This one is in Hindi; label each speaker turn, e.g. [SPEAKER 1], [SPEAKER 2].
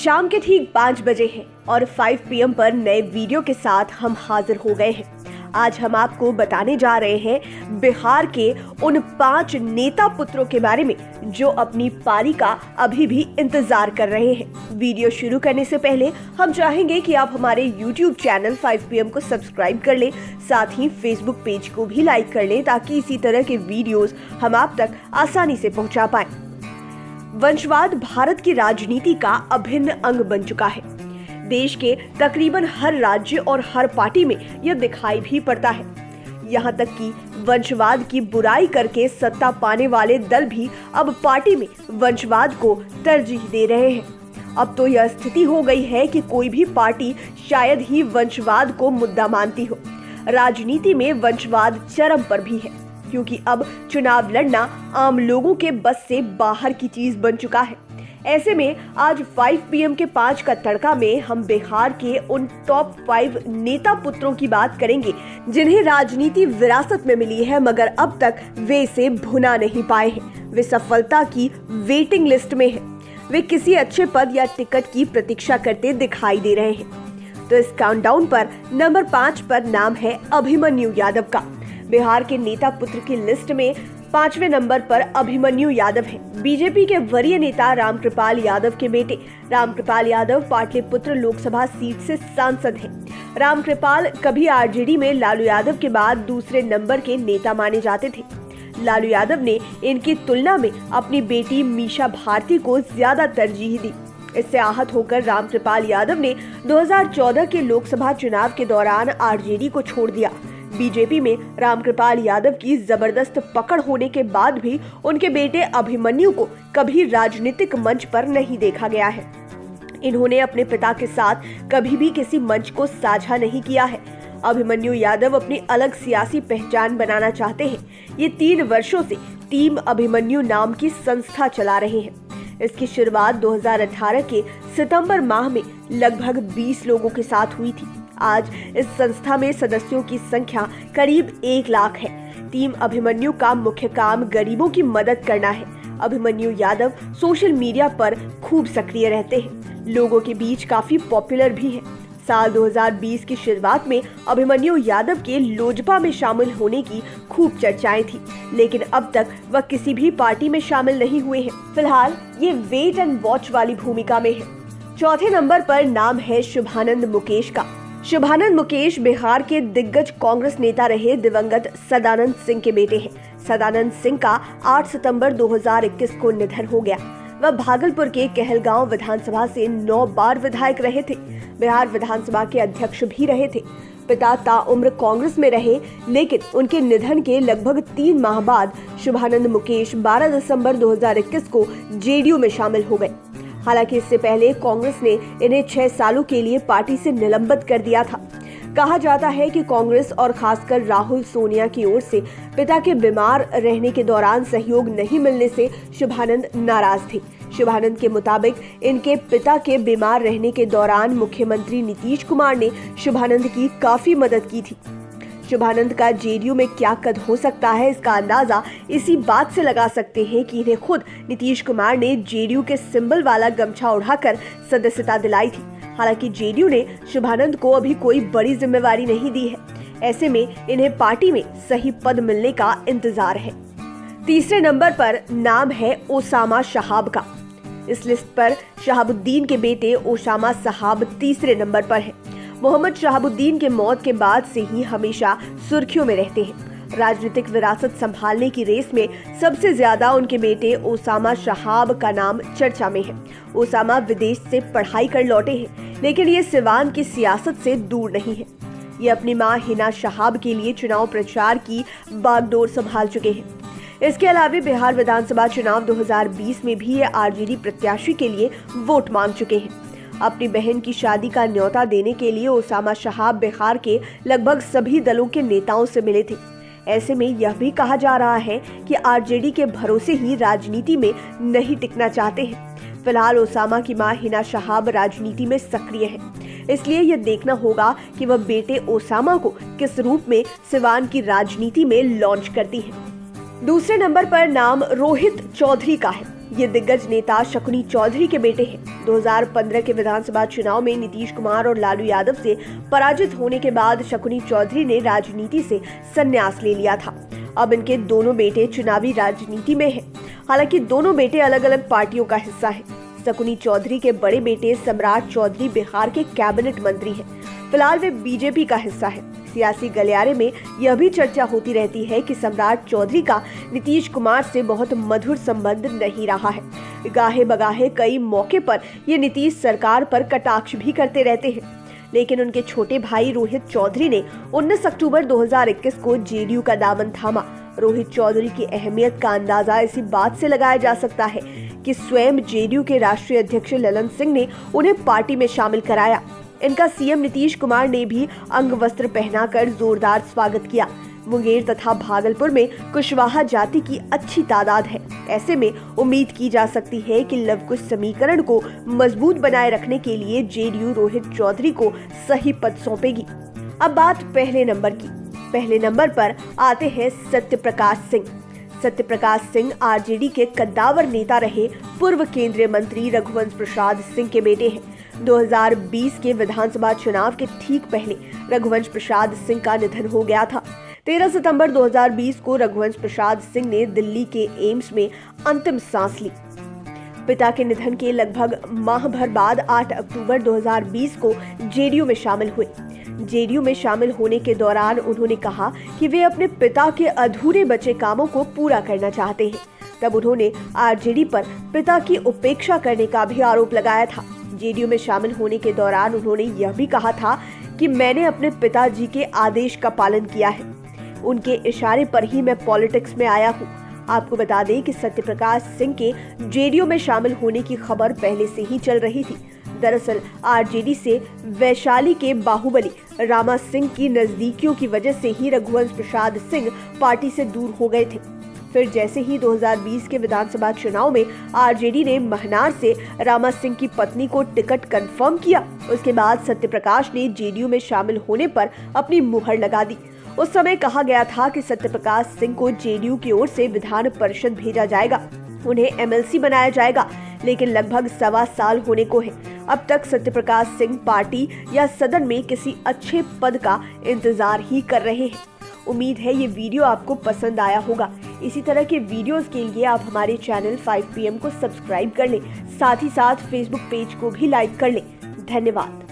[SPEAKER 1] शाम के ठीक 5 बजे हैं और 5 PM पर नए वीडियो के साथ हम हाजिर हो गए हैं। आज हम आपको बताने जा रहे हैं बिहार के उन 5 नेता पुत्रों के बारे में जो अपनी पारी का अभी भी इंतजार कर रहे हैं। वीडियो शुरू करने से पहले हम चाहेंगे कि आप हमारे YouTube चैनल 5 PM को सब्सक्राइब कर लें, साथ ही Facebook पेज को भी लाइक कर लें ताकि इसी तरह के वीडियोस हम आप तक आसानी से पहुंचा पाएं। वंशवाद भारत की राजनीति का अभिन्न अंग बन चुका है। देश के तकरीबन हर राज्य और हर पार्टी में यह दिखाई भी पड़ता है। यहाँ तक कि वंशवाद की बुराई करके सत्ता पाने वाले दल भी अब पार्टी में वंशवाद को तरजीह दे रहे हैं। अब तो यह स्थिति हो गई है कि कोई भी पार्टी शायद ही वंशवाद को मुद्दा मानती हो। राजनीति में वंशवाद चरम पर भी है, क्योंकि अब चुनाव लड़ना आम लोगों के बस से बाहर की चीज बन चुका है। ऐसे में आज 5 PM के 5 का तड़का में हम बिहार के उन टॉप 5 नेता पुत्रों की बात करेंगे जिन्हें राजनीति विरासत में मिली है, मगर अब तक वे इसे भुना नहीं पाए हैं। वे सफलता की वेटिंग लिस्ट में हैं। वे किसी अच्छे पद या टिकट की प्रतीक्षा करते दिखाई दे रहे हैं। तो इस काउंटडाउन पर नंबर 5 पर नाम है अभिमन्यु यादव का। बिहार के नेता पुत्र की लिस्ट में 5वें नंबर पर अभिमन्यु यादव हैं। बीजेपी के वरीय नेता रामकृपाल यादव के बेटे रामकृपाल यादव पाटलिपुत्र लोकसभा सीट से सांसद हैं। रामकृपाल कभी आरजेडी में लालू यादव के बाद दूसरे नंबर के नेता माने जाते थे। लालू यादव ने इनकी तुलना में अपनी बेटी मीसा भारती को ज्यादा तरजीह दी। इससे आहत होकर रामकृपाल यादव ने 2014 के लोकसभा चुनाव के दौरान आरजेडी को छोड़ दिया। बीजेपी में रामकृपाल यादव की जबरदस्त पकड़ होने के बाद भी उनके बेटे अभिमन्यु को कभी राजनीतिक मंच पर नहीं देखा गया है। इन्होंने अपने पिता के साथ कभी भी किसी मंच को साझा नहीं किया है। अभिमन्यु यादव अपनी अलग सियासी पहचान बनाना चाहते हैं। ये 3 वर्षों से टीम अभिमन्यु नाम की संस्था चला रहे हैं। इसकी शुरुआत 2018 के सितंबर माह में लगभग 20 लोगों के साथ हुई थी। आज इस संस्था में सदस्यों की संख्या करीब 1 लाख है। टीम अभिमन्यु का मुख्य काम गरीबों की मदद करना है। अभिमन्यु यादव सोशल मीडिया पर खूब सक्रिय रहते हैं, लोगों के बीच काफी पॉपुलर भी हैं। साल 2020 की शुरुआत में अभिमन्यु यादव के लोजपा में शामिल होने की खूब चर्चाएं थी, लेकिन अब तक वह किसी भी पार्टी में शामिल नहीं हुए हैं। फिलहाल ये वेट एंड वॉच वाली भूमिका में है। 4थे नंबर पर नाम है शुभानंद मुकेश का। शुभानंद मुकेश बिहार के दिग्गज कांग्रेस नेता रहे दिवंगत सदानंद सिंह के बेटे हैं। सदानंद सिंह का 8 सितंबर 2021 को निधन हो गया। वह भागलपुर के कहलगांव विधानसभा से 9 बार विधायक रहे थे। बिहार विधानसभा के अध्यक्ष भी रहे थे। पिता ताउम्र कांग्रेस में रहे, लेकिन उनके निधन के लगभग 3 माह बाद शुभानंद मुकेश 12 दिसंबर 2021 को जेडीयू में शामिल हो गए। हालांकि इससे पहले कांग्रेस ने इन्हें 6 सालों के लिए पार्टी से निलंबित कर दिया था। कहा जाता है कि कांग्रेस और खासकर राहुल सोनिया की ओर से पिता के बीमार रहने के दौरान सहयोग नहीं मिलने से शुभानंद नाराज थे। शुभानंद के मुताबिक इनके पिता के बीमार रहने के दौरान मुख्यमंत्री नीतीश कुमार ने शुभानंद की काफी मदद की थी। शुभानंद का जेडीयू में क्या कद हो सकता है, इसका अंदाजा इसी बात से लगा सकते हैं कि इन्हें खुद नीतीश कुमार ने जेडीयू के सिंबल वाला गमछा उठाकर सदस्यता दिलाई थी। हालांकि जेडीयू ने शुभानंद को अभी कोई बड़ी जिम्मेवारी नहीं दी है। ऐसे में इन्हें पार्टी में सही पद मिलने का इंतजार है। 3रे नंबर पर नाम है ओसामा शहाब का। इस लिस्ट पर शहाबुद्दीन के बेटे ओसामा शहाब 3रे नंबर पर है। मोहम्मद शहाबुद्दीन के मौत के बाद से ही हमेशा सुर्खियों में रहते हैं। राजनीतिक विरासत संभालने की रेस में सबसे ज्यादा उनके बेटे ओसामा शहाब का नाम चर्चा में है। ओसामा विदेश से पढ़ाई कर लौटे हैं, लेकिन ये सिवान की सियासत से दूर नहीं है। ये अपनी मां हिना शहाब के लिए चुनाव प्रचार की बागडोर संभाल चुके हैं। इसके अलावा बिहार विधानसभा चुनाव 2020 में भी ये आरजेडी प्रत्याशी के लिए वोट मांग चुके हैं। अपनी बहन की शादी का न्योता देने के लिए ओसामा शहाब बिहार के लगभग सभी दलों के नेताओं से मिले थे। ऐसे में यह भी कहा जा रहा है कि आरजेडी के भरोसे ही राजनीति में नहीं टिकना चाहते हैं। फिलहाल ओसामा की मां हिना शहाब राजनीति में सक्रिय है, इसलिए यह देखना होगा कि वह बेटे ओसामा को किस रूप में सिवान की राजनीति में लॉन्च करती है। दूसरे नंबर पर नाम रोहित चौधरी का है। ये दिग्गज नेता शकुनी चौधरी के बेटे हैं। 2015 के विधानसभा चुनाव में नीतीश कुमार और लालू यादव से पराजित होने के बाद शकुनी चौधरी ने राजनीति से संन्यास ले लिया था। अब इनके दोनों बेटे चुनावी राजनीति में हैं। हालांकि दोनों बेटे अलग अलग पार्टियों का हिस्सा हैं। शकुनी चौधरी के बड़े बेटे सम्राट चौधरी बिहार के कैबिनेट मंत्री हैं। फिलहाल वे बीजेपी का हिस्सा है। सियासी गलियारे में यह भी चर्चा होती रहती है कि सम्राट चौधरी का नीतीश कुमार से बहुत मधुर संबंध नहीं रहा है। गाहे बगाहे कई मौके पर ये नीतीश सरकार पर कटाक्ष भी करते रहते हैं। लेकिन उनके छोटे भाई रोहित चौधरी ने 19 अक्टूबर 2021 को जेडीयू का दामन थामा। रोहित चौधरी की अहमियत का अंदाजा इसी बात से लगाया जा सकता है कि स्वयं जेडीयू के राष्ट्रीय अध्यक्ष ललन सिंह ने उन्हें पार्टी में शामिल कराया। इनका सीएम नीतीश कुमार ने भी अंग वस्त्र पहनाकर जोरदार स्वागत किया। मुंगेर तथा भागलपुर में कुशवाहा जाति की अच्छी तादाद है। ऐसे में उम्मीद की जा सकती है कि लव कुश समीकरण को मजबूत बनाए रखने के लिए जेडीयू रोहित चौधरी को सही पद सौंपेगी। अब बात पहले नंबर की। पहले नंबर पर आते हैं सत्यप्रकाश सिंह। सत्यप्रकाश सिंह आरजेडी के कद्दावर नेता रहे पूर्व केंद्रीय मंत्री रघुवंश प्रसाद सिंह के बेटे हैं। 2020 के विधानसभा चुनाव के ठीक पहले रघुवंश प्रसाद सिंह का निधन हो गया था। 13 सितंबर 2020 को रघुवंश प्रसाद सिंह ने दिल्ली के एम्स में अंतिम सांस ली। पिता के निधन के लगभग माह भर बाद 8 अक्टूबर 2020 को जेडीयू में शामिल हुए। जेडीयू में शामिल होने के दौरान उन्होंने कहा कि वे अपने पिता के अधूरे बचे कामों को पूरा करना चाहते हैं। तब उन्होंने आरजेडी पर पिता की उपेक्षा करने का भी आरोप लगाया था। जेडीयू में शामिल होने के दौरान उन्होंने यह भी कहा था कि मैंने अपने पिताजी के आदेश का पालन किया है। उनके इशारे पर ही मैं पॉलिटिक्स में आया हूँ। आपको बता दें कि सत्यप्रकाश सिंह के जेडीयू में शामिल होने की खबर पहले से ही चल रही थी। दरअसल आरजेडी से वैशाली के बाहुबली रामा सिंह की नजदीकियों की वजह से ही रघुवंश प्रसाद सिंह पार्टी से दूर हो गए थे। फिर जैसे ही 2020 के विधानसभा चुनाव में आरजेडी ने महनार से रामा सिंह की पत्नी को टिकट कंफर्म किया, उसके बाद सत्यप्रकाश ने जेडीयू में शामिल होने पर अपनी मुहर लगा दी। उस समय कहा गया था कि सत्यप्रकाश सिंह को जेडीयू की ओर से विधान परिषद भेजा जाएगा, उन्हें एमएलसी बनाया जाएगा, लेकिन लगभग 1.25 साल होने को है। अब तक सत्यप्रकाश सिंह पार्टी या सदन में किसी अच्छे पद का इंतजार ही कर रहे हैं। उम्मीद है ये वीडियो आपको पसंद आया होगा। इसी तरह के वीडियोस के लिए आप हमारे चैनल 5 PM को सब्सक्राइब कर लें, साथ ही साथ फेसबुक पेज को भी लाइक कर लें। धन्यवाद।